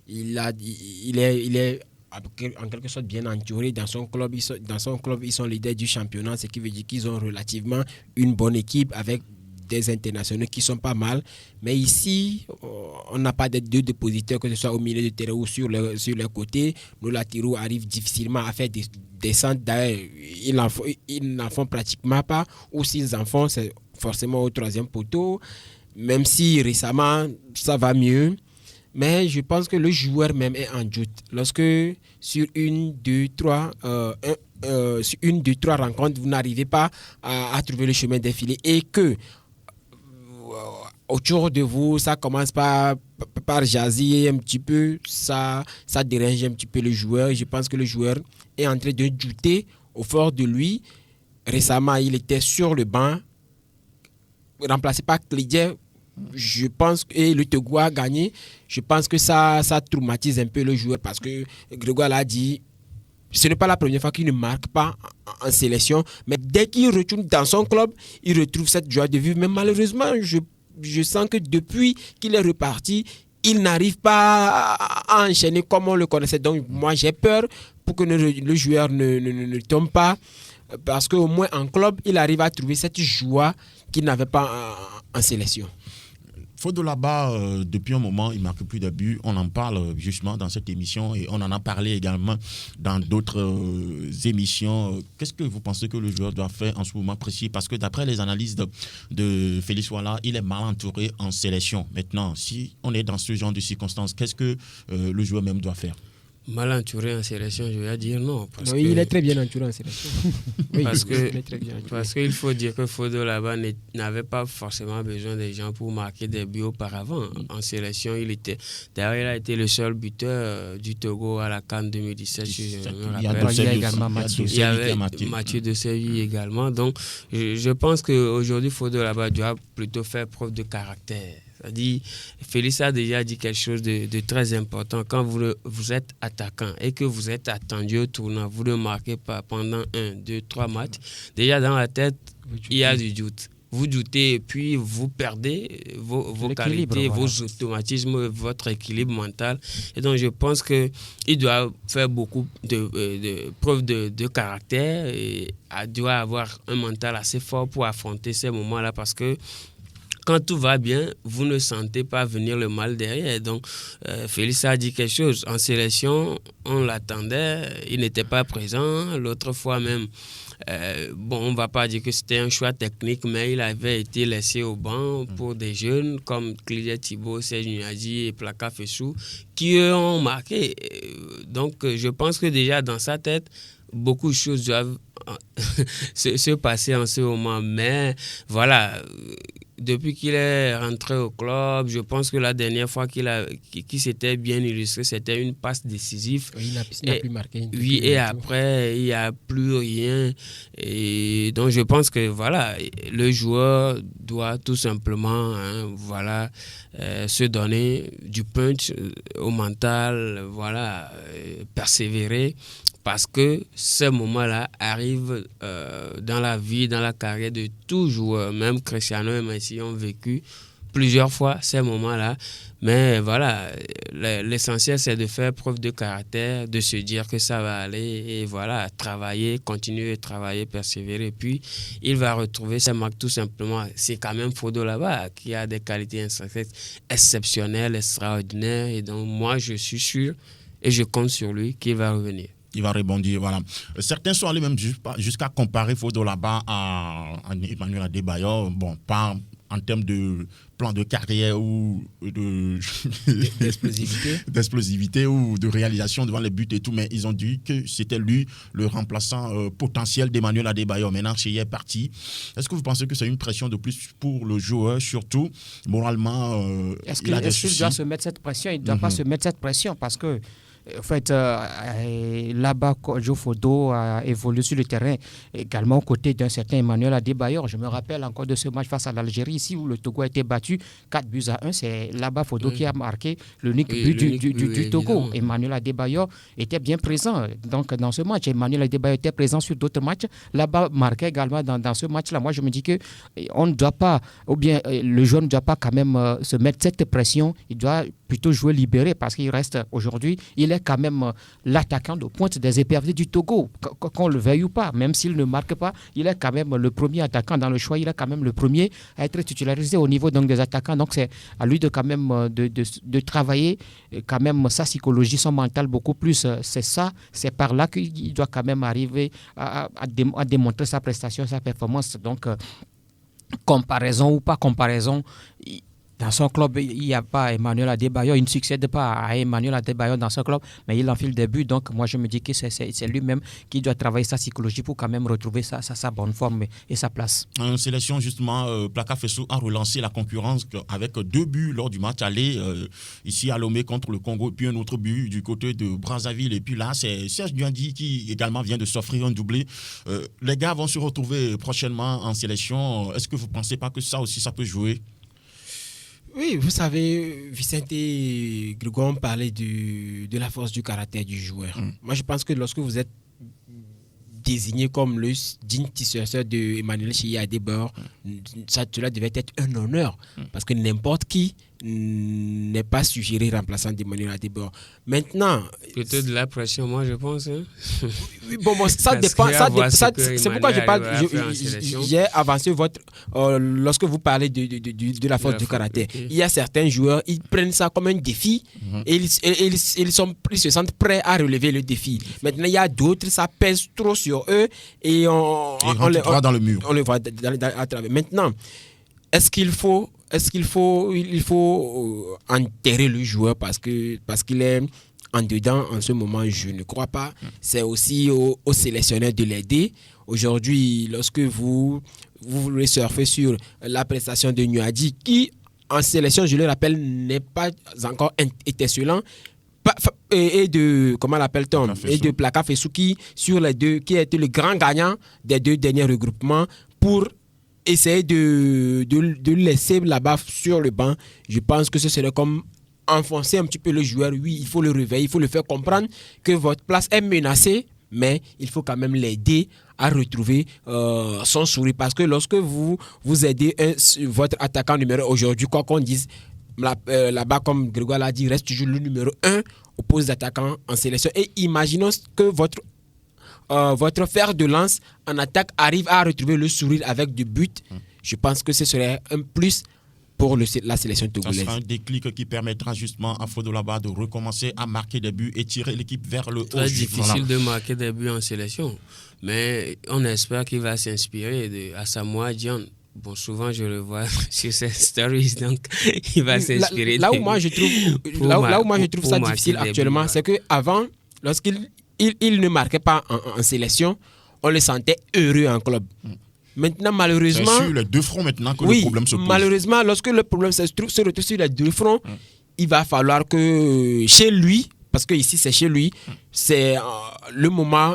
il est en quelque sorte bien entouré. Dans son club, ils sont leaders du championnat, ce qui veut dire qu'ils ont relativement une bonne équipe avec des internationaux qui sont pas mal. Mais ici, on n'a pas de deux dépositaires, que ce soit au milieu de terrain ou sur les côtés. Nos latéraux arrivent difficilement à faire des centres. D'ailleurs, ils n'en font pratiquement pas. Ou s'ils en font, c'est forcément au troisième poteau. Même si récemment, ça va mieux. Mais je pense que le joueur même est en doute. Lorsque sur une, deux, trois rencontres, vous n'arrivez pas à trouver le chemin défilé, et que autour de vous, ça commence par jaser un petit peu, ça dérange un petit peu le joueur. Je pense que le joueur est en train de douter au fort de lui. Récemment, il était sur le banc, remplacé par Clédier. Je pense que le Togo a gagné. Je pense que ça traumatise un peu le joueur, parce que Grégoire l'a dit, ce n'est pas la première fois qu'il ne marque pas en sélection, mais dès qu'il retourne dans son club, il retrouve cette joie de vivre. Mais malheureusement, je sens que depuis qu'il est reparti, il n'arrive pas à enchaîner comme on le connaissait. Donc moi j'ai peur pour que le joueur ne tombe pas, parce qu'au moins en club, il arrive à trouver cette joie qu'il n'avait pas en sélection. Fodo là-bas, depuis un moment, il ne marque plus de buts. On en parle justement dans cette émission, et on en a parlé également dans d'autres émissions. Qu'est-ce que vous pensez que le joueur doit faire en ce moment précis? Parce que d'après les analyses de Félix Wala, il est mal entouré en sélection. Maintenant, si on est dans ce genre de circonstances, qu'est-ce que le joueur même doit faire? Mal entouré en sélection, je vais dire non. Il est très bien entouré en sélection. Oui, parce qu'il faut dire que Fodo là-bas n'avait pas forcément besoin des gens pour marquer des buts auparavant. En sélection, d'ailleurs, il a été le seul buteur du Togo à la CAN 2017. Il y a également Mathieu. Il y avait Mathieu de Séville également. Donc, je pense qu'aujourd'hui, Fodo là-bas doit plutôt faire preuve de caractère. C'est-à-dire, Félix a déjà dit quelque chose de très important. Quand vous êtes attaquant et que vous êtes attendu au tournant, vous ne marquez pas pendant 1, 2, 3 matchs, déjà dans la tête, il y a du doute. Vous doutez, et puis vous perdez vos qualités, voilà, vos automatismes, votre équilibre mental. Et donc, je pense qu'il doit faire beaucoup de preuves de caractère, et doit avoir un mental assez fort pour affronter ces moments-là, parce que quand tout va bien, vous ne sentez pas venir le mal derrière. Donc, Félix a dit quelque chose. En sélection, on l'attendait, il n'était pas présent. L'autre fois même, on ne va pas dire que c'était un choix technique, mais il avait été laissé au banc pour des jeunes comme Clédia Thibaut, Serge Gnouadji et Plaka Fessou, qui eux ont marqué. Donc, je pense que déjà dans sa tête, beaucoup de choses doivent se passer en ce moment. Mais voilà, depuis qu'il est rentré au club, je pense que la dernière fois qu'il s'était bien illustré, c'était une passe décisive. Oui, il n'a plus marqué. Oui, et après, il n'y a plus rien. Et donc, je pense que voilà, le joueur doit tout simplement se donner du punch au mental, persévérer. Parce que ces moments-là arrivent dans la vie, dans la carrière de tout joueur. Même Cristiano et Messi ont vécu plusieurs fois ces moments-là. Mais voilà, l'essentiel, c'est de faire preuve de caractère, de se dire que ça va aller et voilà, travailler, continuer de travailler, persévérer. Et puis, il va retrouver ses marques tout simplement. C'est quand même Fodo là-bas qui a des qualités exceptionnelles, extraordinaires. Et donc, moi, je suis sûr et je compte sur lui qu'il va revenir. Il va rebondir, voilà. Certains sont allés même jusqu'à comparer Fodo là-bas à Emmanuel Adebayor. Bon, pas en termes de plan de carrière ou d'explosivité ou de réalisation devant les buts et tout, mais ils ont dit que c'était lui le remplaçant potentiel d'Emmanuel Adebayor. Maintenant, il est parti. Est-ce que vous pensez que c'est une pression de plus pour le joueur, surtout moralement Est-ce qu'il doit se mettre cette pression? Il ne doit pas se mettre cette pression parce que en fait, là-bas, Joe Fodo a évolué sur le terrain également aux côtés d'un certain Emmanuel Adebayor. Je me rappelle encore de ce match face à l'Algérie ici où le Togo a été battu 4-1. C'est là-bas Fodo qui a marqué l'unique but du Togo. Évidemment. Emmanuel Adebayor était bien présent donc, dans ce match. Emmanuel Adebayor était présent sur d'autres matchs. Là-bas, marquait également dans ce match-là. Moi, je me dis qu'on ne doit pas, ou bien le joueur ne doit pas quand même se mettre cette pression. Il doit plutôt jouer libéré parce qu'il reste aujourd'hui, il est quand même l'attaquant de pointe des éperviers du Togo, qu'on le veuille ou pas, même s'il ne marque pas, il est quand même le premier attaquant dans le choix, il est quand même le premier à être titularisé au niveau donc, des attaquants, donc c'est à lui de quand même de travailler quand même sa psychologie, son mental beaucoup plus, c'est par là qu'il doit quand même arriver à démontrer sa prestation, sa performance, donc comparaison ou pas comparaison, dans son club, il n'y a pas Emmanuel Adebayor. Il ne succède pas à Emmanuel Adebayor dans son club, mais il enfile des buts. Donc, moi, je me dis que c'est lui-même qui doit travailler sa psychologie pour quand même retrouver sa bonne forme et sa place. En sélection, justement, Plaka Fessou a relancé la concurrence avec 2 buts lors du match aller ici à Lomé contre le Congo, puis un autre but du côté de Brazzaville. Et puis là, c'est Serge Gnouadji qui également vient de s'offrir un doublé. Les gars vont se retrouver prochainement en sélection. Est-ce que vous ne pensez pas que ça aussi, ça peut jouer? Oui, vous savez, Vicente et Grégoire parlaient de la force du caractère du joueur. Moi, je pense que lorsque vous êtes désigné comme le digne successeur de Emmanuel Adebayor, cela devait être un honneur parce que n'importe qui n'est pas suggéré remplaçant d'Emmanuel Adebayor. Maintenant, plutôt de la pression, moi je pense. Hein? Oui, ça dépend. C'est pourquoi je parle. J'ai avancé lorsque vous parlez de la force du caractère. Okay. Il y a certains joueurs, ils prennent ça comme un défi et ils se sentent prêts à relever le défi. Maintenant, il y a d'autres, ça pèse trop sur eux et on les voit dans le mur. On les voit à travers. Maintenant, il faut enterrer le joueur parce qu'il est en dedans en ce moment? Je ne crois pas. C'est aussi au sélectionneur de l'aider. Aujourd'hui, lorsque vous voulez surfer sur la prestation de Gnouadji, qui en sélection, je le rappelle, n'est pas encore étincelant, et de comment l'appelle-t-on, et de Plaka Fessou qui sur les deux, qui a été le grand gagnant des 2 derniers regroupements pour essayer de laisser là-bas sur le banc. Je pense que ce serait comme enfoncer un petit peu le joueur. Oui, il faut le réveiller, il faut le faire comprendre que votre place est menacée, mais il faut quand même l'aider à retrouver son sourire. Parce que lorsque vous aidez votre attaquant numéro aujourd'hui, quoi qu'on dise, là-bas, comme Grégoire l'a dit, reste toujours le numéro 1 au poste d'attaquant en sélection. Et imaginons que votre fer de lance en attaque arrive à retrouver le sourire avec du but. Je pense que ce serait un plus pour la sélection togolaise. Ça sera un déclic qui permettra justement à Fodolaba de recommencer à marquer des buts et tirer l'équipe vers le haut. Très difficile de marquer des buts en sélection, mais on espère qu'il va s'inspirer de Asamoah Gyan. Bon, souvent je le vois sur ses stories, donc il va s'inspirer. Là où moi je trouve ça difficile actuellement, c'est qu'avant, lorsqu'il ne marquait pas en sélection, on le sentait heureux en club. Maintenant, malheureusement... C'est sur les deux fronts maintenant que le problème se pose. Malheureusement, lorsque le problème se retrouve sur les deux fronts, il va falloir que chez lui, parce que ici c'est chez lui, c'est le moment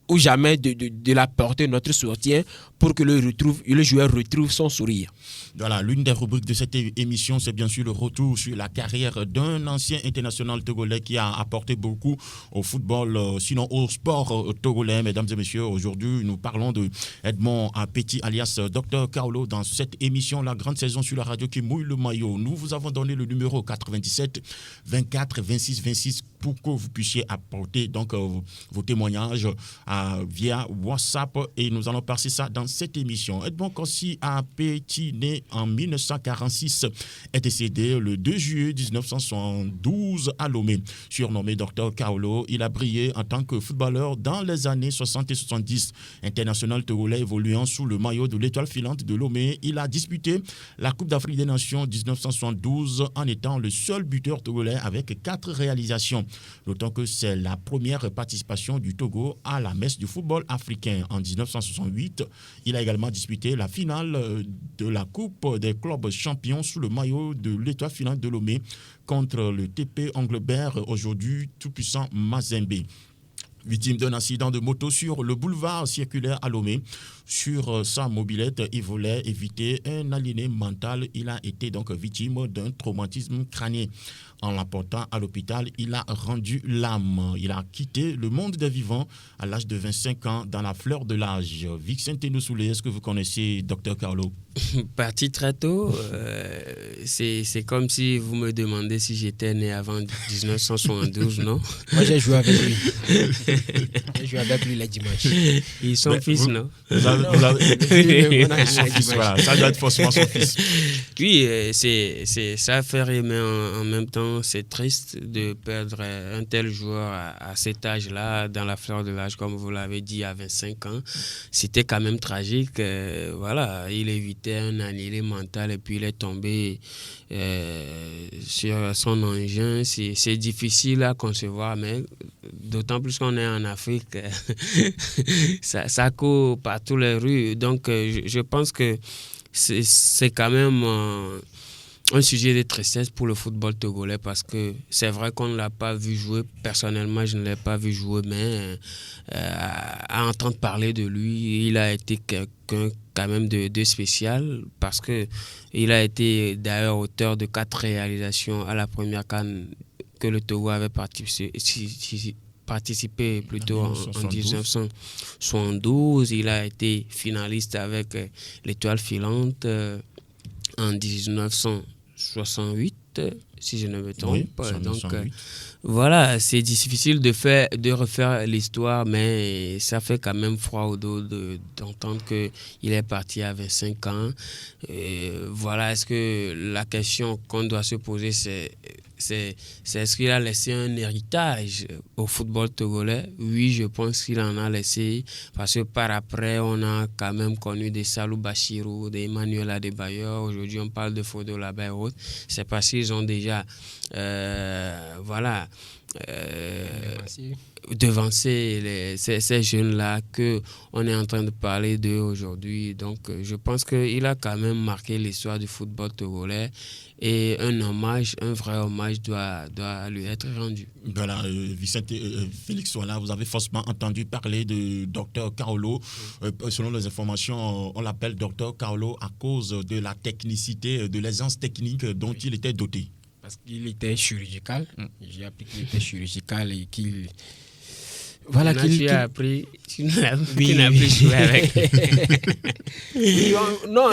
ou jamais de l'apporter notre soutien pour que le joueur retrouve son sourire. Voilà, l'une des rubriques de cette émission, c'est bien sûr le retour sur la carrière d'un ancien international togolais qui a apporté beaucoup au football, sinon au sport togolais. Mesdames et messieurs, aujourd'hui, nous parlons de Edmond Petit, alias Dr Kaolo, dans cette émission, la grande saison sur la radio qui mouille le maillot. Nous vous avons donné le numéro 97 24 26 26 pour que vous puissiez apporter donc vos témoignages via WhatsApp, et nous allons passer ça dans cette émission. Edmond Kossi Petit, né en 1946, est décédé le 2 juillet 1972 à Lomé. Surnommé Dr Kaolo, il a brillé en tant que footballeur dans les années 60 et 70. International togolais évoluant sous le maillot de l'Étoile filante de Lomé, il a disputé la Coupe d'Afrique des Nations 1972 en étant le seul buteur togolais avec 4 réalisations. D'autant que c'est la première participation du Togo à la messe du football africain. En 1968, il a également disputé la finale de la Coupe des clubs champions sous le maillot de l'Étoile filante de Lomé contre le TP Englebert, aujourd'hui tout-puissant Mazembe. Victime d'un accident de moto sur le boulevard circulaire à Lomé. Sur sa mobilette, il voulait éviter un aliéné mental. Il a été donc victime d'un traumatisme crânien. En l'apportant à l'hôpital, il a rendu l'âme. Il a quitté le monde des vivants à l'âge de 25 ans, dans la fleur de l'âge. Vicente Tenosoulé, est-ce que vous connaissez Dr Kaolo? Parti très tôt, c'est comme si vous me demandez si j'étais né avant 1972, non? Moi, j'ai joué avec lui. J'ai joué avec lui les dimanches. Ils sont fils, non? Vous avez son fils, voilà. Ça doit être forcément son fils. Oui, ça fait rire, mais en même temps, c'est triste de perdre un tel joueur à cet âge-là, dans la fleur de l'âge, comme vous l'avez dit, à 25 ans. C'était quand même tragique. Voilà, il évitait un annulé mental et puis il est tombé sur son engin. C'est difficile à concevoir, mais d'autant plus qu'on est en Afrique, ça court par toutes les rues. Donc, je pense que c'est quand même un sujet de tristesse pour le football togolais, parce que c'est vrai qu'on ne l'a pas vu jouer. Personnellement, je ne l'ai pas vu jouer, mais à entendre parler de lui, il a été quelqu'un quand même de spécial, parce qu'il a été d'ailleurs auteur de 4 réalisations à la première CAN que le Togo avait participé plutôt en 1972. Il a été finaliste avec l'Étoile filante en 1968, si je ne me trompe. Oui, donc voilà, c'est difficile de refaire l'histoire, mais ça fait quand même froid au dos d'entendre qu'il est parti à 25 ans. Voilà, est-ce que la question qu'on doit se poser, c'est est-ce qu'il a laissé un héritage au football togolais? Oui, je pense qu'il en a laissé, parce que par après, on a quand même connu des Salou Bachirou, des Emmanuel Adebayor. Aujourd'hui, on parle de Fodolaba et autres. C'est parce qu'ils ont déjà devancer ces jeunes-là qu'on est en train de parler d'eux aujourd'hui. Donc, je pense qu'il a quand même marqué l'histoire du football togolais, et un vrai hommage doit lui être rendu. Voilà, Vicente, Félix Sola, vous avez forcément entendu parler de Dr Kaolo. Selon les informations, on l'appelle Dr Kaolo à cause de la technicité, de l'aisance technique dont il était doté. Parce qu'il était chirurgical. J'ai appris qu'il était chirurgical et qu'il... Voilà, tu as appris, tu n'as plus joué avec. Non,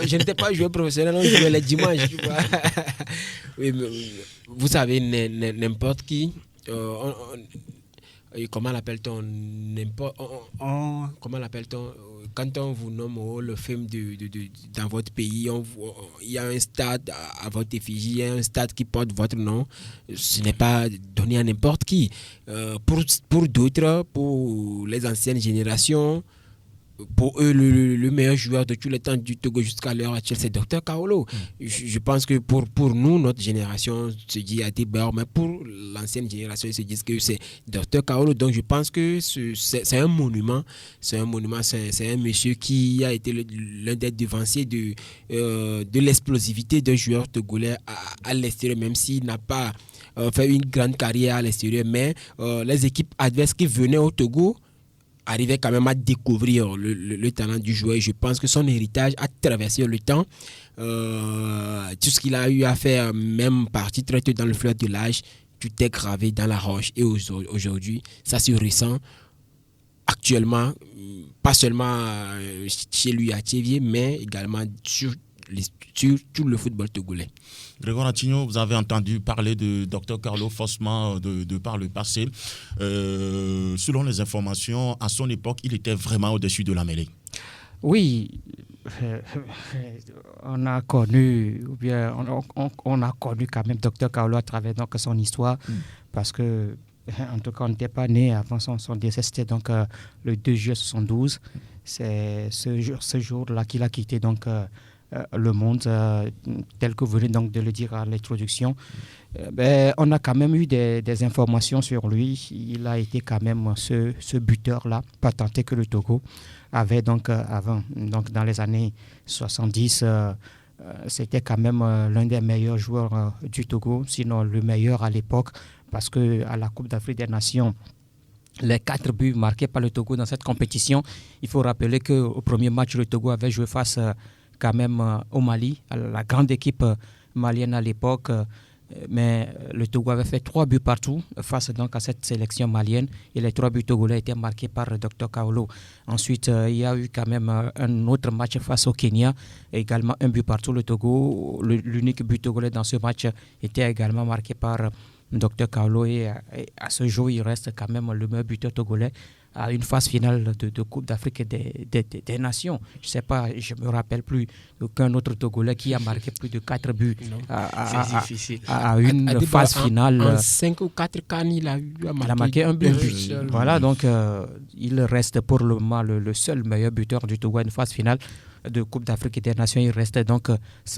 je n'étais pas joueur professionnel, je jouais les dimanches. Tu vois. Oui, mais vous savez, n'importe qui, comment l'appelle-t-on, comment l'appelle-t-on, quand on vous nomme le film dans votre pays, il y a un stade à votre effigie, il y a un stade qui porte votre nom. Ce n'est pas donné à n'importe qui. Pour d'autres, pour les anciennes générations, pour eux, le meilleur joueur de tous les temps du Togo jusqu'à l'heure actuelle, c'est Dr Kaolo. Je pense que pour nous, notre génération se dit Adibert, mais pour l'ancienne génération, ils se disent que c'est Dr Kaolo. Donc je pense que c'est un monument. C'est un monsieur qui a été l'un des devanciers de l'explosivité d'un joueur togolais à l'extérieur, même s'il n'a pas fait une grande carrière à l'extérieur. Mais les équipes adverses qui venaient au Togo arrivait quand même à découvrir le talent du joueur. Et je pense que son héritage a traversé le temps. Tout ce qu'il a eu à faire, même parti très tôt dans le fleuve de l'âge, tout est gravé dans la roche. Et aujourd'hui, ça se ressent actuellement, pas seulement chez lui à Thiévier, mais également sur tout le football togolais. Grégoire Atigno, vous avez entendu parler de Dr Carlo Fossman de par le passé. Selon les informations, à son époque, il était vraiment au-dessus de la mêlée. Oui, on a connu quand même Dr Carlo à travers donc son histoire, parce que en tout cas on n'était pas né avant son décès, c'était donc le 2 juillet 72. C'est ce jour-là qu'il a quitté donc le monde, tel que vous venez donc de le dire à l'introduction. On a quand même eu des informations sur lui. Il a été quand même ce buteur-là, patenté que le Togo avait donc avant. Donc dans les années 70, c'était quand même l'un des meilleurs joueurs du Togo, sinon le meilleur à l'époque, parce qu'à la Coupe d'Afrique des Nations, les 4 buts marqués par le Togo dans cette compétition, il faut rappeler qu'au premier match, le Togo avait joué face quand même au Mali, à la grande équipe malienne à l'époque, mais le Togo avait fait 3 buts partout face donc à cette sélection malienne, et les 3 buts togolais étaient marqués par Dr Kaolo. Ensuite, il y a eu quand même un autre match face au Kenya, également 1 but partout. Le Togo, l'unique but togolais dans ce match était également marqué par Dr Kaolo, et à ce jour, il reste quand même le meilleur buteur togolais à une phase finale de Coupe d'Afrique des Nations. Je ne sais pas, je ne me rappelle plus aucun autre Togolais qui a marqué plus de 4 buts à une phase finale. En 5 ou 4 cas, il a marqué un but. Voilà, donc il reste pour le moment le seul meilleur buteur du Togo à une phase finale de Coupe d'Afrique des Nations. Il reste donc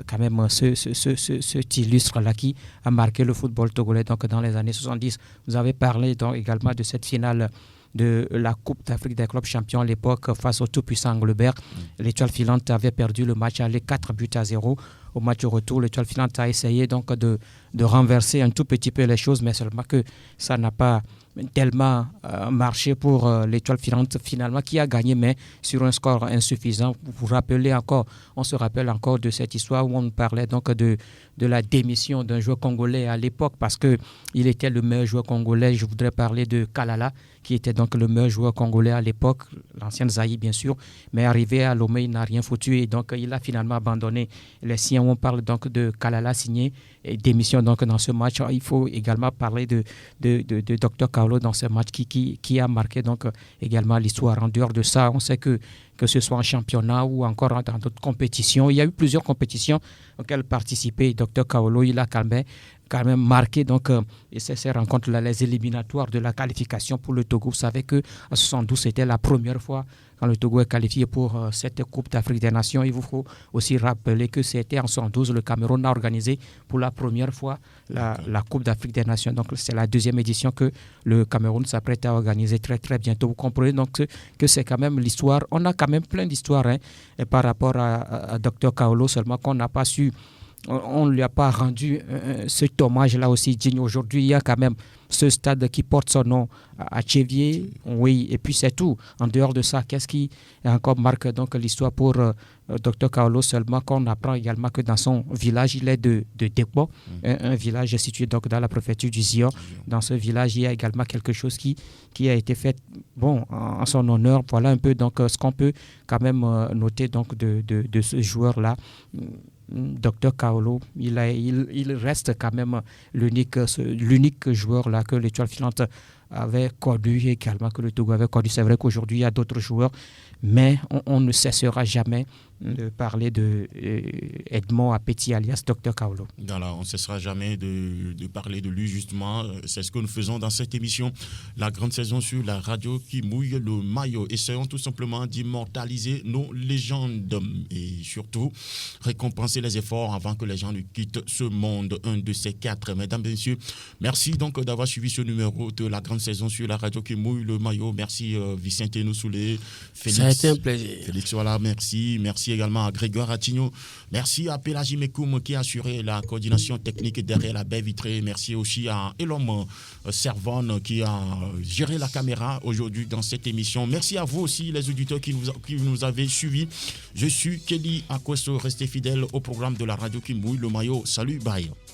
quand même ce illustre-là qui a marqué le football togolais donc, dans les années 70. Vous avez parlé donc également de cette finale de la Coupe d'Afrique des clubs champions à l'époque face au tout-puissant Anglebert. L'Étoile filante avait perdu le match aller 4-0. Au match retour, l'Étoile filante a essayé donc de renverser un tout petit peu les choses, mais seulement que ça n'a pas tellement marché pour l'Étoile filante finalement, qui a gagné, mais sur un score insuffisant. On se rappelle encore de cette histoire où on parlait donc de la démission d'un joueur congolais à l'époque, parce qu'il était le meilleur joueur congolais. Je voudrais parler de Kalala, qui était donc le meilleur joueur congolais à l'époque, l'ancienne Zaïre bien sûr, mais arrivé à Lomé, il n'a rien foutu, et donc il a finalement abandonné les siens. On parle donc de Kalala signé et démission donc dans ce match. Il faut également parler de Dr Kaolo dans ce match qui a marqué donc également l'histoire. En dehors de ça, on sait que ce soit en championnat ou encore dans d'autres compétitions, il y a eu plusieurs compétitions auxquelles participé Dr Kaolo. Il a quand même marqué donc, et ces rencontres-là, les éliminatoires de la qualification pour le Togo. Vous savez qu'en 72, c'était la première fois quand le Togo est qualifié pour cette Coupe d'Afrique des Nations. Il vous faut aussi rappeler que c'était en 72, le Cameroun a organisé pour la première fois la Coupe d'Afrique des Nations. Donc c'est la 2e édition que le Cameroun s'apprête à organiser très très bientôt. Vous comprenez donc que c'est quand même l'histoire. On a quand même plein d'histoires et par rapport à Dr Kaolo, seulement qu'on n'a pas su. On ne lui a pas rendu cet hommage-là aussi digne. Aujourd'hui, il y a quand même ce stade qui porte son nom à Thiévier. Oui, et puis c'est tout. En dehors de ça, qu'est-ce qui encore marque donc l'histoire pour Dr Kaolo, seulement qu'on apprend également que dans son village, il est de Dekbo, un village situé donc dans la préfecture du Zion. Dans ce village, il y a également quelque chose qui a été fait en son honneur. Voilà un peu donc ce qu'on peut quand même noter donc de ce joueur-là. Dr Kaolo, il reste quand même l'unique joueur là que l'Étoile filante avait connu également, que le Togo avait connu. C'est vrai qu'aujourd'hui, il y a d'autres joueurs, mais on ne cessera jamais de parler de Edmond Apeti alias Dr Kaolo. Voilà, on ne cessera jamais de parler de lui justement. C'est ce que nous faisons dans cette émission, la grande saison sur la radio qui mouille le maillot. Essayons tout simplement d'immortaliser nos légendes et surtout récompenser les efforts avant que les gens ne quittent ce monde. Un de ces quatre. Mesdames et messieurs, merci donc d'avoir suivi ce numéro de la grande saison sur la radio qui mouille le maillot. Merci Vicente Noussoulé, Félix. Ça a été un plaisir. Félix, voilà, merci. Merci également à Grégoire Atigno. Merci à Pélagie Mekoum qui a assuré la coordination technique derrière la baie vitrée. Merci aussi à Elom Servonne qui a géré la caméra aujourd'hui dans cette émission. Merci à vous aussi les auditeurs qui nous avez suivis. Je suis Kelly Akweso, restez fidèles au programme de la radio qui mouille le maillot. Salut, bye.